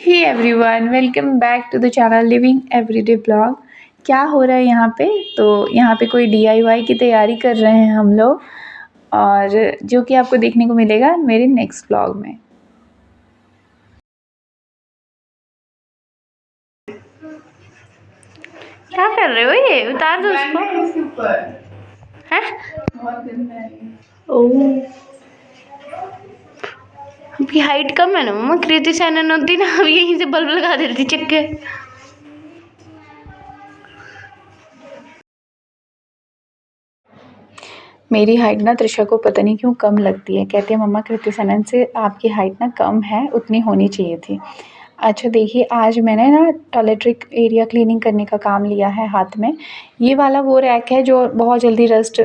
Hey everyone, welcome back to the channel living everyday blog. क्या हो रहा है यहाँ पे? तो यहाँ पे कोई डीआईवाई की तैयारी कर रहे हैं हम लोग, और जो कि आपको देखने को मिलेगा मेरे नेक्स्ट ब्लॉग में। क्या कर रहे हो? ये उतार दो उसको। हैं? ओह, आपकी हाइट कम है ना मम्मा। कृति सैनन होती ना, अब यहीं से बल्ब लगा देती चक्के। मेरी हाइट ना त्रिशा को पता नहीं क्यों कम लगती है। कहती है मम्मा कृति सनन से आपकी हाइट ना कम है, उतनी होनी चाहिए थी। अच्छा देखिए, आज मैंने ना टॉयलेट्रिक एरिया क्लीनिंग करने का काम लिया है हाथ में। ये वाला वो रैक है जो बहुत जल्दी रस्ट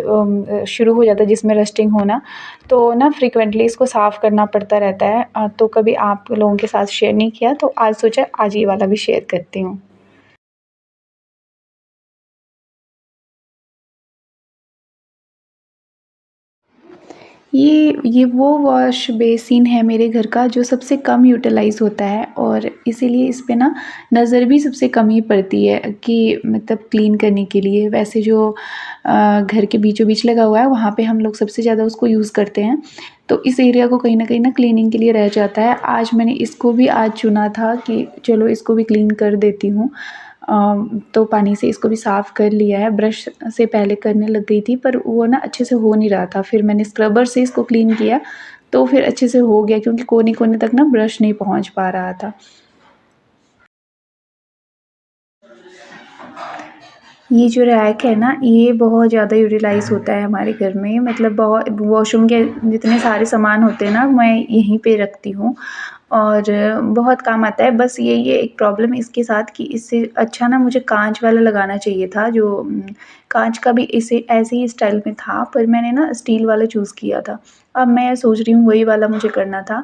शुरू हो जाता है, जिसमें रस्टिंग होना। तो ना फ्रिक्वेंटली इसको साफ़ करना पड़ता रहता है। तो कभी आप लोगों के साथ शेयर नहीं किया, तो आज सोचा आज ये वाला भी शेयर करती हूँ। ये वो वॉश बेसिन है मेरे घर का जो सबसे कम यूटिलाइज़ होता है, और इसीलिए इस पे ना नज़र भी सबसे कम ही पड़ती है कि मतलब क्लीन करने के लिए। वैसे जो घर के बीचों बीच लगा हुआ है वहाँ पे हम लोग सबसे ज़्यादा उसको यूज़ करते हैं। तो इस एरिया को कहीं न कहीं ना क्लीनिंग के लिए रह जाता है। आज मैंने इसको भी आज चुना था कि चलो इसको भी क्लीन कर देती हूँ। तो पानी से इसको भी साफ़ कर लिया है। ब्रश से पहले करने लग गई थी, पर वो ना अच्छे से हो नहीं रहा था। फिर मैंने स्क्रबर से इसको क्लीन किया, तो फिर अच्छे से हो गया, क्योंकि कोने-कोने तक ना ब्रश नहीं पहुँच पा रहा था। ये जो रैक है ना, ये बहुत ज़्यादा यूटिलाइज़ होता है हमारे घर में। मतलब बहुत वॉशरूम के जितने सारे सामान होते हैं ना, मैं यहीं पे रखती हूँ, और बहुत काम आता है। बस ये एक प्रॉब्लम है इसके साथ कि इससे अच्छा ना मुझे काँच वाला लगाना चाहिए था, जो काँच का भी इसे ऐसे ही स्टाइल में था, पर मैंने ना स्टील वाला चूज़ किया था। अब मैं सोच रही हूँ वही वाला मुझे करना था,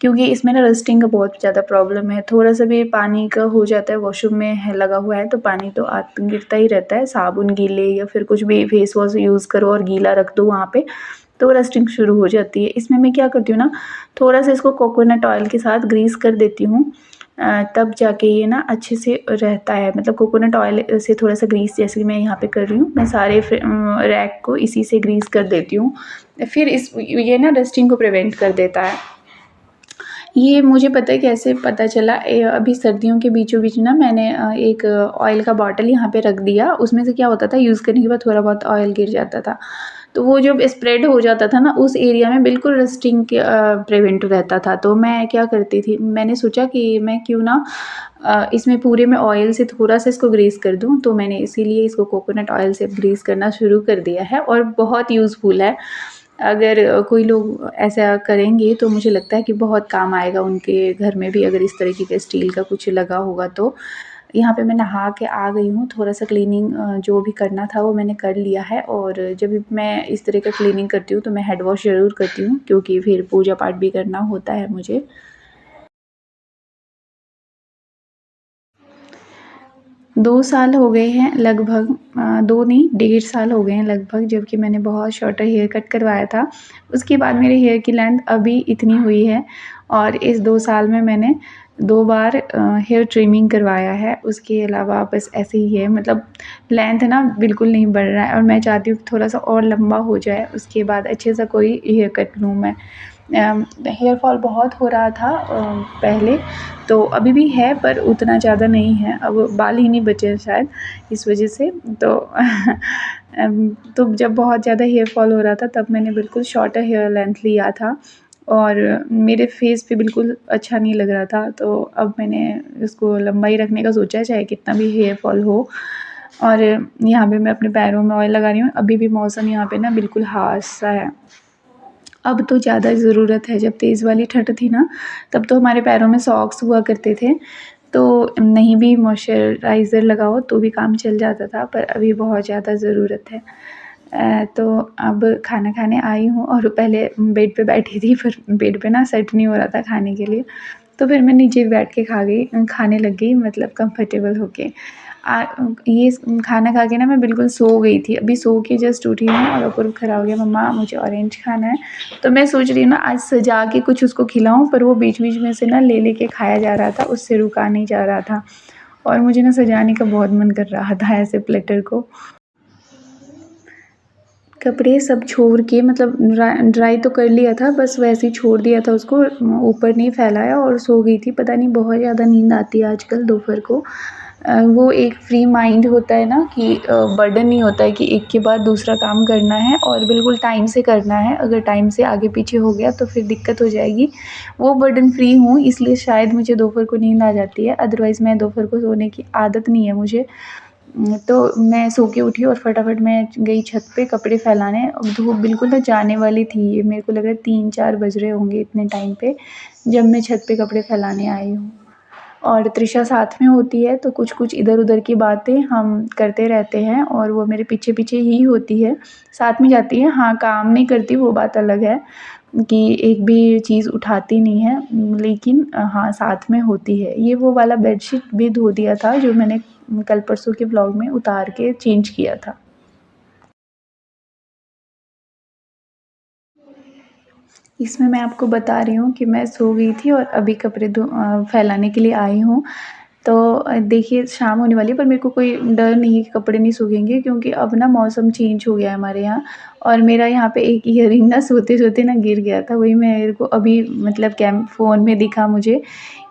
क्योंकि इसमें ना रस्टिंग का बहुत ज़्यादा प्रॉब्लम है। थोड़ा-सा भी पानी का हो जाता है, वॉशरूम में है लगा हुआ है, तो पानी तो गिरता ही रहता है। साबुन गीले या फिर कुछ भी फेस वॉश यूज़ करो और गीला रख दो वहाँ पे, तो रस्टिंग शुरू हो जाती है। इसमें मैं क्या करती हूँ ना, थोड़ा-सा इसको कोकोनट ऑयल के साथ ग्रीस कर देती हूँ। तब जाके ये ना अच्छे से रहता है। मतलब कोकोनट ऑयल से थोड़ा-सा ग्रीस, जैसे कि मैं यहाँ पे कर रही हूँ, मैं सारे रैक को इसी से ग्रीस कर देती हूँ। फिर ये ना डस्टिंग को प्रिवेंट कर देता है। ये मुझे पता है कैसे पता चला। अभी सर्दियों के बीचों बीच ना मैंने एक ऑयल का बॉटल यहाँ पे रख दिया। उसमें से क्या होता था, यूज़ करने के बाद थोड़ा बहुत ऑयल गिर जाता था। तो वो जब स्प्रेड हो जाता था ना, उस एरिया में बिल्कुल रस्टिंग के प्रिवेंट रहता था। तो मैं क्या करती थी, मैंने सोचा कि मैं क्यों ना इसमें पूरे में ऑयल से थोड़ा-सा इसको ग्रीस कर दूँ। तो मैंने इसीलिए इसको कोकोनट ऑयल से ग्रीस करना शुरू कर दिया है, और बहुत यूज़फुल है। अगर कोई लोग ऐसा करेंगे तो मुझे लगता है कि बहुत काम आएगा उनके घर में भी, अगर इस तरीके का स्टील का कुछ लगा होगा तो। यहाँ पे मैं नहा के आ गई हूँ, थोड़ा-सा क्लीनिंग जो भी करना था वो मैंने कर लिया है। और जब भी मैं इस तरह का क्लीनिंग करती हूँ तो मैं हेड वॉश ज़रूर करती हूँ, क्योंकि फिर पूजा पाठ भी करना होता है मुझे। 2 साल हो गए हैं लगभग, 2 नहीं, 1.5 साल हो गए हैं लगभग, जबकि मैंने बहुत शॉर्टर हेयर कट करवाया था। उसके बाद मेरे हेयर की लेंथ अभी इतनी हुई है, और इस 2 साल में मैंने 2 बार हेयर ट्रिमिंग करवाया है। उसके अलावा बस ऐसे ही है, मतलब लेंथ ना बिल्कुल नहीं बढ़ रहा है, और मैं चाहती हूँ कि थोड़ा-सा और लंबा हो जाए, उसके बाद अच्छे सा कोई हेयर कट लूँ मैं। हेयर फॉल बहुत हो रहा था पहले, तो अभी भी है पर उतना ज़्यादा नहीं है। अब बाल ही नहीं बचे हैं शायद, इस वजह से। तो तो जब बहुत ज़्यादा हेयर फॉल हो रहा था तब मैंने बिल्कुल शॉर्टर हेयर लेंथ लिया था, और मेरे फेस पे बिल्कुल अच्छा नहीं लग रहा था। तो अब मैंने इसको लंबा ही रखने का सोचा है, चाहे कितना भी हेयर फॉल हो। और यहाँ पे मैं अपने पैरों में ऑयल लगा रही हूँ। अभी भी मौसम यहाँ पे ना बिल्कुल हार्श सा है। अब तो ज़्यादा ज़रूरत है। जब तेज़ वाली ठंड थी ना, तब तो हमारे पैरों में सॉक्स हुआ करते थे, तो नहीं भी मॉइस्चराइज़र लगाओ तो भी काम चल जाता था, पर अभी बहुत ज़्यादा ज़रूरत है। तो अब खाना खाने आई हूँ, और पहले बेड पे बैठी थी, पर बेड पे ना सेट नहीं हो रहा था खाने के लिए, तो फिर मैं नीचे बैठ के खाने लग गई, मतलब कंफर्टेबल होके। ये खाना खा के ना मैं बिल्कुल सो गई थी, अभी सो के जस्ट उठी हूँ और अपूर्व खड़ा हो गया, मम्मा मुझे ऑरेंज खाना है। तो मैं सोच रही हूँ ना आज सजा के कुछ उसको खिलाऊँ, पर वो बीच बीच में से ना ले के खाया जा रहा था, उससे रुका नहीं जा रहा था और मुझे ना सजाने का बहुत मन कर रहा था ऐसे प्लेटर को। कपड़े सब छोड़ के मतलब ड्राई तो कर लिया था, बस वैसे ही छोड़ दिया था उसको, ऊपर नहीं फैलाया और सो गई थी। पता नहीं बहुत ज़्यादा नींद आती है आजकल दोपहर को। वो एक फ्री माइंड होता है ना कि बर्डन नहीं होता है कि एक के बाद दूसरा काम करना है और बिल्कुल टाइम से करना है। अगर टाइम से आगे पीछे हो गया तो फिर दिक्कत हो जाएगी। वो बर्डन फ्री हूँ इसलिए शायद मुझे दोपहर को नींद आ जाती है, अदरवाइज़ मैं दोपहर को सोने की आदत नहीं है मुझे। तो मैं सो के उठी और फटाफट मैं गई छत पे कपड़े फैलाने। अब धूप बिल्कुल ना जाने वाली थी, ये मेरे को लग रहा है 3-4 बज रहे होंगे इतने टाइम पे जब मैं छत पे कपड़े फैलाने आई हूँ। और तृषा साथ में होती है तो कुछ-कुछ इधर-उधर की बातें हम करते रहते हैं और वो मेरे पीछे-पीछे ही होती है, साथ में जाती है। हाँ, काम नहीं करती वो बात अलग है कि एक भी चीज़ उठाती नहीं है, लेकिन हाँ, साथ में होती है। ये वो वाला बेडशीट भी धो दिया था जो मैंने कल परसों के व्लॉग में उतार के चेंज किया था। इसमें मैं आपको बता रही हूँ कि मैं सो गई थी और अभी कपड़े फैलाने के लिए आई हूँ। तो देखिए शाम होने वाली है पर मेरे को कोई डर नहीं है कि कपड़े नहीं सूखेंगे, क्योंकि अब ना मौसम चेंज हो गया है हमारे यहाँ और मेरा यहाँ पे एक ईयरिंग ना सोते-सोते ना गिर गया था। वही मेरे को अभी मतलब फ़ोन में दिखा मुझे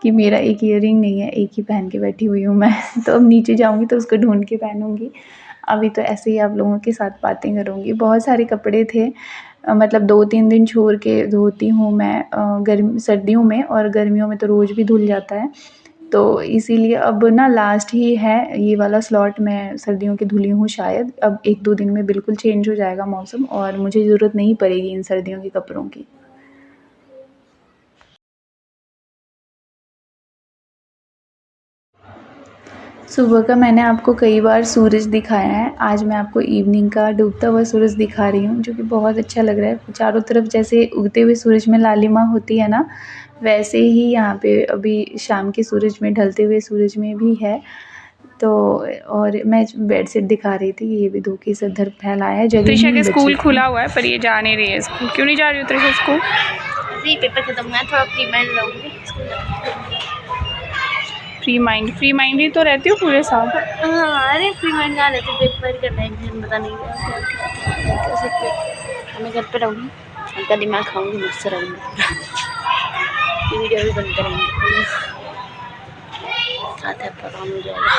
कि मेरा एक ईयरिंग नहीं है, एक ही पहन के बैठी हुई हूँ मैं। तो अब नीचे जाऊँगी तो उसको ढूँढ के पहनूँगी। अभी तो ऐसे ही आप लोगों के साथ बातें करूँगी। बहुत सारे कपड़े थे, मतलब 2-3 दिन छोड़ के धोती हूँ मैं सर्दियों में, और गर्मियों में तो रोज़ भी धुल जाता है। तो इसीलिए अब ना लास्ट ही है ये वाला स्लॉट, मैं सर्दियों की धुली हूँ शायद। अब 1-2 दिन में बिल्कुल चेंज हो जाएगा मौसम और मुझे ज़रूरत नहीं पड़ेगी इन सर्दियों के कपड़ों की। सुबह का मैंने आपको कई बार सूरज दिखाया है, आज मैं आपको इवनिंग का डूबता हुआ सूरज दिखा रही हूँ, जो कि बहुत अच्छा लग रहा है। चारों तरफ जैसे उगते हुए सूरज में लालिमा होती है ना, वैसे ही यहाँ पे अभी शाम के सूरज में, ढलते हुए सूरज में भी है। तो और मैं बेडशीट दिखा रही थी, ये भी धो के इधर फैलाया है, जगह त्रिशा नहीं के बची स्कूल थी। खुला हुआ है पर ये जा नहीं रही है स्कूल। क्यों नहीं जा रही हो त्रिशा स्कूल? अभी पेपर खत्म हुआ है, थोड़ा फ्री माइंड रहूँगी। फ्री माइंड ही तो रहती हो पूरे साल। हाँ, अरे फ्री माइंड कहाँ रहती, पेपर का टेंशन पता नहीं क्या मैं घर पे रहूँगी, हल्का दिमाग खाऊँगी, मस्त रहूँगी। वीडियो भी बंद करेंगे, साथ है काम हो जाएगा।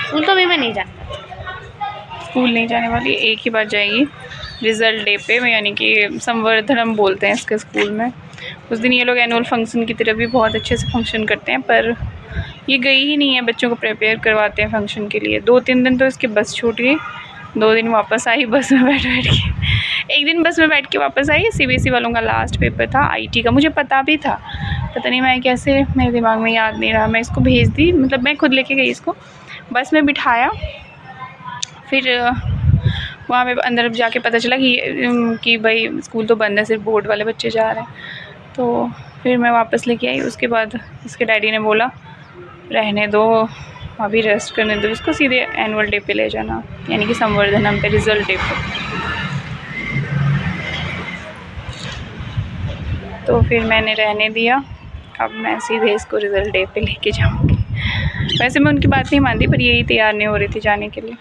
स्कूल तो अभी मैं नहीं जाना, स्कूल नहीं जाने वाली, एक ही बार जाएगी रिज़ल्ट डे पे, यानी कि संवर्धनम बोलते हैं इसके स्कूल में। उस दिन ये लोग एनुअल फंक्शन की तरह भी बहुत अच्छे से फंक्शन करते हैं, पर ये गई ही नहीं है, बच्चों को प्रिपेयर करवाते हैं फंक्शन के लिए। 2-3 दिन तो इसकी बस छूट गई, 2 दिन वापस आई बस में बैठ के। एक दिन बस में बैठ के वापस आई। CBSE वालों का लास्ट पेपर था IT का, मुझे पता भी था, पता नहीं मैं कैसे, मेरे दिमाग में याद नहीं रहा। मैं इसको भेज दी, मतलब मैं खुद लेके गई इसको, बस में बिठाया। फिर वहाँ पे अंदर जाके पता चला कि भाई स्कूल तो बंद है, सिर्फ बोर्ड वाले बच्चे जा रहे हैं। तो फिर मैं वापस लेके आई। उसके बाद इसके डैडी ने बोला रहने दो, अभी रेस्ट करने दो इसको, सीधे एनुअल डे पे ले जाना, यानी कि संवर्धनम पे, रिज़ल्ट डे पे। तो फिर मैंने रहने दिया, अब मैं सीधे इसको रिज़ल्ट डे पे लेके जाऊँगी। वैसे मैं उनकी बात नहीं मानती, पर यही तैयार नहीं हो रही थी जाने के लिए।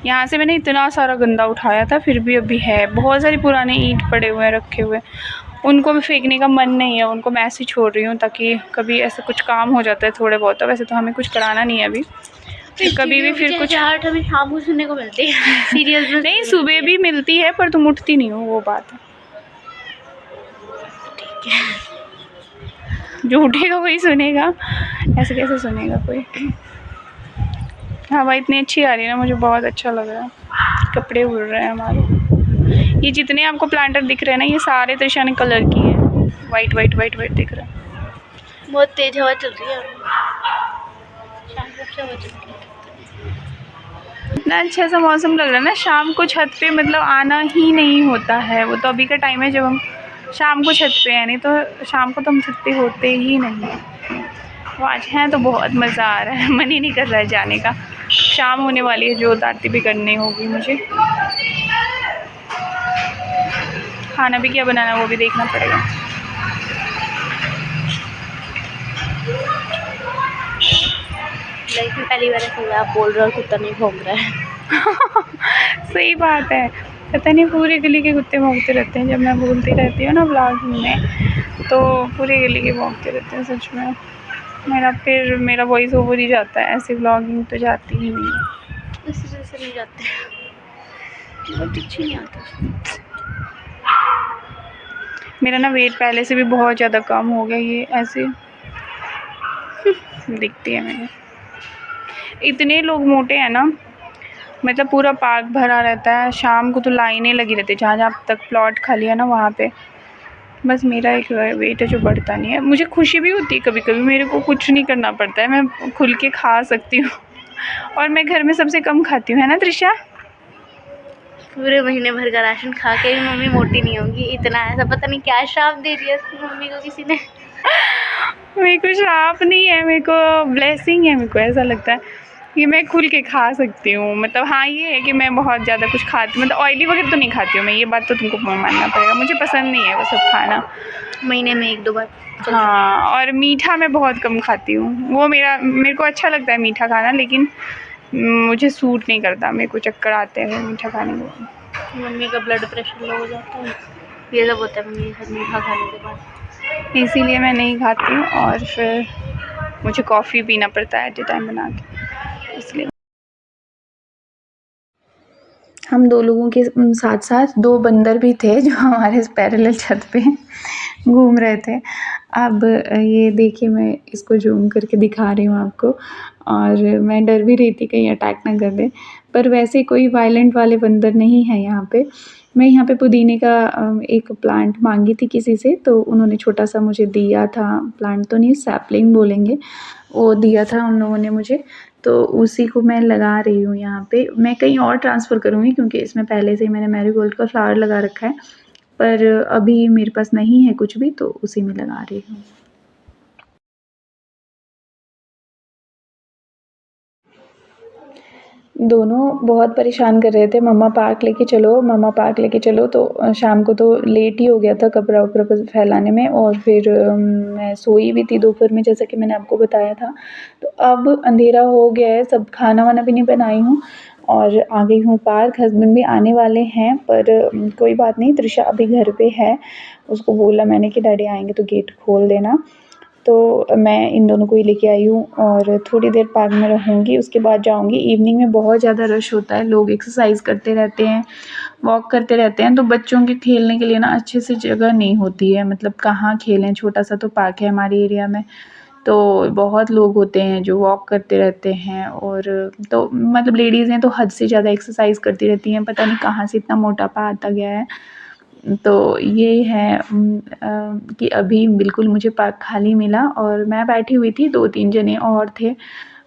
यहाँ से मैंने इतना सारा गंदा उठाया था, फिर भी अभी है, बहुत सारे पुराने ईंट पड़े हुए हैं, रखे हुए। उनको भी फेंकने का मन नहीं है, उनको मैं ऐसे ही छोड़ रही हूँ ताकि कभी ऐसा कुछ काम हो जाता है थोड़े बहुत। वैसे तो हमें कुछ कराना नहीं है अभी, कभी भी फिर कुछ हमें शाम को सुनने को मिलती है सीरियस नहीं, सुबह भी मिलती है पर तुम उठती नहीं हो, वो बात है। ठीक है, जो उठेगा वही सुनेगा, ऐसे कैसे सुनेगा कोई। हवा इतनी अच्छी आ रही है ना, मुझे बहुत अच्छा लग रहा है। कपड़े उड़ रहे हैं हमारे। ये जितने आपको प्लांटर दिख रहे हैं ना, ये सारे त्रिशा ने कलर किए हैं, वाइट वाइट वाइट वाइट दिख रहा है। बहुत तेज हवा चल रही है, शाम को अच्छा हवा चल रही है। इतना अच्छा सा मौसम लग रहा है ना, शाम को छत पे मतलब आना ही नहीं होता है। वो तो अभी का टाइम है जब हम शाम को छत पे हैं, नहीं तो शाम को तो हम छत पे होते ही नहीं। आज हैं तो बहुत मज़ा आ रहा है, मन ही नहीं कर रहा है जाने का। शाम होने वाली है, जोत आरती भी करनी होगी मुझे। खाना भी क्या बनाना वो भी देखना पड़ेगा। लाइफ में पहली बार ऐसा हुआ आप बोल रहे हो कुत्ता नहीं भौंक रहा है। सही बात है, पता नहीं पूरी गली के कुत्ते भौंकते रहते हैं जब मैं बोलती रहती हूँ ना ब्लॉगिंग में, तो पूरी गली के भौंकते रहते हैं सच में। मेरा वॉइस ओवर ही जाता है, ऐसी ब्लॉगिंग तो जाती ही नहीं है। इस वजह से नहीं जाते, बहुत अच्छी नहीं आती। मेरा ना वेट पहले से भी बहुत ज़्यादा कम हो गया, ये ऐसे दिखती है मैंने। इतने लोग मोटे हैं ना, मतलब पूरा पार्क भरा रहता है, शाम को तो लाइनें लगी रहती है जहाँ जहाँ तक प्लॉट खाली है ना वहाँ पे। बस मेरा एक वेट है जो बढ़ता नहीं है। मुझे खुशी भी होती है कभी कभी, मेरे को कुछ नहीं करना पड़ता है, मैं खुल के खा सकती हूँ। और मैं घर में सबसे कम खाती हूँ, है ना त्रिशा? पूरे महीने भर का राशन खा के भी मम्मी मोटी नहीं होगी, इतना ऐसा पता नहीं क्या श्राप दे दिया मम्मी को किसी ने। मेरे को श्राप नहीं है, मेरे को ब्लेसिंग है। मेरे को ऐसा लगता है कि मैं खुल के खा सकती हूँ। मतलब हाँ ये है कि मैं बहुत ज़्यादा कुछ खाती, मतलब ऑयली वगैरह तो नहीं खाती हूँ मैं, ये बात तो तुमको मानना पड़ेगा। मुझे पसंद नहीं है वो सब खाना, महीने में 1-2 बार। हाँ। और मीठा मैं बहुत कम खाती हूँ, वो मेरे को अच्छा लगता है मीठा खाना, लेकिन मुझे सूट नहीं करता, मेरे को चक्कर आते हैं मीठा खाने को। मम्मी का ब्लड प्रेशर लो हो जाता है, ये सब होता है मम्मी के साथ मीठा खाने के बाद। इसीलिए मैं नहीं खाती हूँ, और फिर मुझे कॉफ़ी पीना पड़ता है एट ए टाइम बना के, इसलिए। हम 2 लोगों के साथ साथ 2 बंदर भी थे जो हमारे पैरेलल छत पे घूम रहे थे। अब ये देखिए, मैं इसको ज़ूम करके दिखा रही हूँ आपको, और मैं डर भी रही थी कहीं अटैक ना कर दें, पर वैसे कोई वायलेंट वाले बंदर नहीं है यहाँ पे। मैं यहाँ पे पुदीने का एक प्लांट मांगी थी किसी से, तो उन्होंने छोटा सा मुझे दिया था, प्लांट तो नहीं सैपलिंग बोलेंगे, वो दिया था उन लोगों ने मुझे, तो उसी को मैं लगा रही हूँ यहाँ पे। मैं कहीं और ट्रांसफ़र करूँगी क्योंकि इसमें पहले से ही मैंने मैरीगोल्ड का फ्लावर लगा रखा है, पर अभी मेरे पास नहीं है कुछ भी, तो उसी में लगा रही हूँ। दोनों बहुत परेशान कर रहे थे, मम्मा पार्क लेके चलो, मम्मा पार्क लेके चलो, तो शाम को तो लेट ही हो गया था कपड़ा-वपड़ा फैलाने में, और फिर मैं सोई भी थी दोपहर में, जैसा कि मैंने आपको बताया था। तो अब अंधेरा हो गया है, सब खाना-वाना भी नहीं बनाई हूँ और आ गई हूँ पार्क। हस्बैंड भी आने वाले हैं, पर कोई बात नहीं, त्रिशा अभी घर पे है। उसको बोला मैंने कि डैडी आएँगे तो गेट खोल देना। तो मैं इन दोनों को ही लेके आई हूँ और थोड़ी देर पार्क में रहूँगी, उसके बाद जाऊँगी। इवनिंग में बहुत ज़्यादा रश होता है, लोग एक्सरसाइज़ करते रहते हैं, वॉक करते रहते हैं, तो बच्चों के खेलने के लिए ना अच्छे से जगह नहीं होती है, मतलब कहाँ खेलें। छोटा सा तो पार्क है हमारे एरिया में, तो बहुत लोग होते हैं जो वॉक करते रहते हैं, और तो मतलब लेडीज़ हैं तो हद से ज़्यादा एक्सरसाइज़ करती रहती हैं, पता नहीं कहाँ से इतना मोटापा आता गया है। तो ये है कि अभी बिल्कुल मुझे पार्क खाली मिला और मैं बैठी हुई थी, 2-3 जने और थे,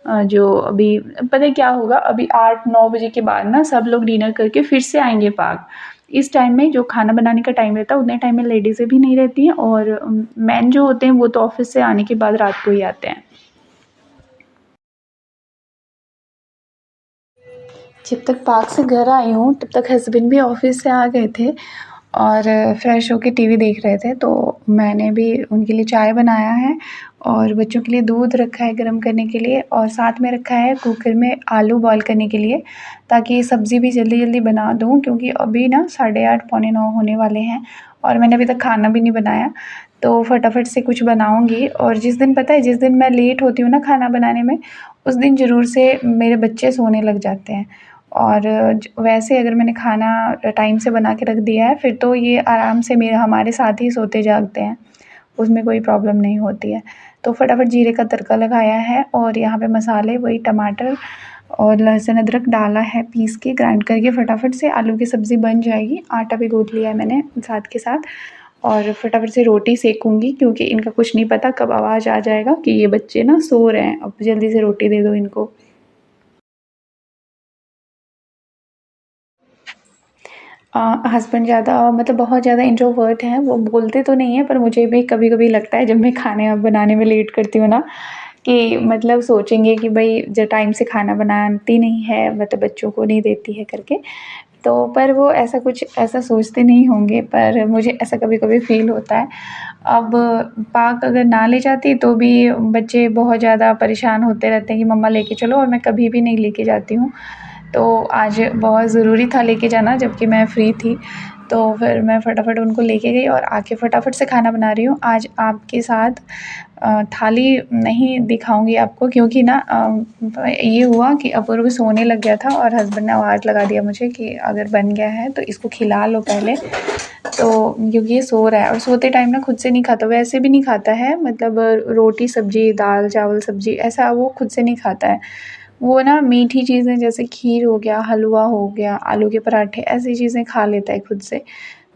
जो अभी पता है क्या होगा, अभी 8-9 बजे के बाद ना सब लोग डिनर करके फिर से आएँगे पार्क। इस टाइम में जो खाना बनाने का टाइम रहता है, उतने टाइम में लेडीज़ें भी नहीं रहती हैं, और मेन जो होते हैं वो तो ऑफ़िस से आने के बाद रात को ही आते हैं। जब तक पार्क से घर आई हूँ तब तक हस्बैंड भी ऑफ़िस से आ गए थे और फ्रेश होके टीवी देख रहे थे, तो मैंने भी उनके लिए चाय बनाया है और बच्चों के लिए दूध रखा है गर्म करने के लिए, और साथ में रखा है कुकर में आलू बॉयल करने के लिए, ताकि सब्ज़ी भी जल्दी जल्दी बना दूँ, क्योंकि अभी ना 8:30 पौने 9 होने वाले हैं और मैंने अभी तक खाना भी नहीं बनाया, तो फटाफट से कुछ बनाऊँगी। और जिस दिन पता है, जिस दिन मैं लेट होती हूँ ना खाना बनाने में, उस दिन ज़रूर से मेरे बच्चे सोने लग जाते हैं, और वैसे अगर मैंने खाना टाइम से बना के रख दिया है फिर तो ये आराम से हमारे साथ ही सोते जागते हैं, उसमें कोई प्रॉब्लम नहीं होती है। तो फटाफट जीरे का तड़का लगाया है और यहाँ पे मसाले वही टमाटर और लहसुन अदरक डाला है, पीस के ग्राइंड करके फटाफट से आलू की सब्ज़ी बन जाएगी। आटा भी गूँथ लिया है मैंने साथ के साथ, और फटाफट से रोटी सेकूँगी, क्योंकि इनका कुछ नहीं पता कब आवाज़ आ जाएगा कि ये बच्चे ना सो रहे हैं, अब जल्दी से रोटी दे दो इनको। हस्बैंड ज़्यादा मतलब बहुत ज़्यादा इंट्रोवर्ट हैं, वो बोलते तो नहीं हैं, पर मुझे भी कभी-कभी लगता है जब मैं खाने बनाने में लेट करती हूँ ना, कि मतलब सोचेंगे कि भाई जो टाइम से खाना बनाती नहीं है, मतलब बच्चों को नहीं देती है करके। तो पर वो ऐसा सोचते नहीं होंगे, पर मुझे ऐसा कभी-कभी फ़ील होता है। अब पार्क अगर ना ले जाती तो भी बच्चे बहुत ज़्यादा परेशान होते रहते हैं कि मम्मा लेके चलो, और मैं कभी भी नहीं लेके जाती हूँ। तो आज बहुत ज़रूरी था लेके जाना, जबकि मैं फ्री थी। तो फिर मैं फटाफट उनको लेके गई और आके फटाफट से खाना बना रही हूँ। आज आपके साथ थाली नहीं दिखाऊँगी आपको, क्योंकि ना ये हुआ कि अपूर्व सोने लग गया था और हस्बैंड ने आवाज़ लगा दिया मुझे कि अगर बन गया है तो इसको खिला लो पहले। तो क्योंकि ये सो रहा है और सोते टाइम ना खुद से नहीं खाता, वैसे भी नहीं खाता है, मतलब रोटी सब्ज़ी, दाल चावल सब्ज़ी ऐसा वो खुद से नहीं खाता है। वो ना मीठी चीज़ें जैसे खीर हो गया, हलवा हो गया, आलू के पराठे, ऐसी चीज़ें खा लेता है खुद से।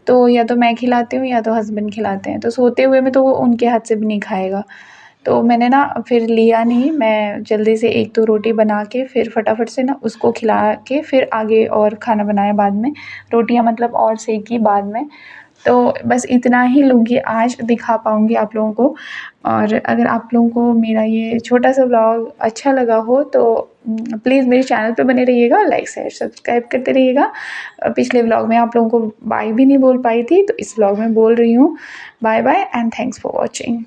तो या तो मैं खिलाती हूँ या तो हस्बैंड खिलाते हैं। तो सोते हुए में तो वो उनके हाथ से भी नहीं खाएगा। तो मैंने ना फिर लिया नहीं, मैं जल्दी से 1-2 रोटी बना के फिर फटाफट से ना उसको खिला के फिर आगे और खाना बनाया बाद में। रोटियाँ मतलब और सेंकी बाद में। तो बस इतना ही लूँगी आज, दिखा पाऊँगी आप लोगों को। और अगर आप लोगों को मेरा ये छोटा-सा व्लॉग अच्छा लगा हो तो प्लीज़ मेरे चैनल पे बने रहिएगा, लाइक, शेयर, सब्सक्राइब करते रहिएगा। पिछले व्लॉग में आप लोगों को बाय भी नहीं बोल पाई थी, तो इस व्लॉग में बोल रही हूँ। Bye bye and thanks for watching.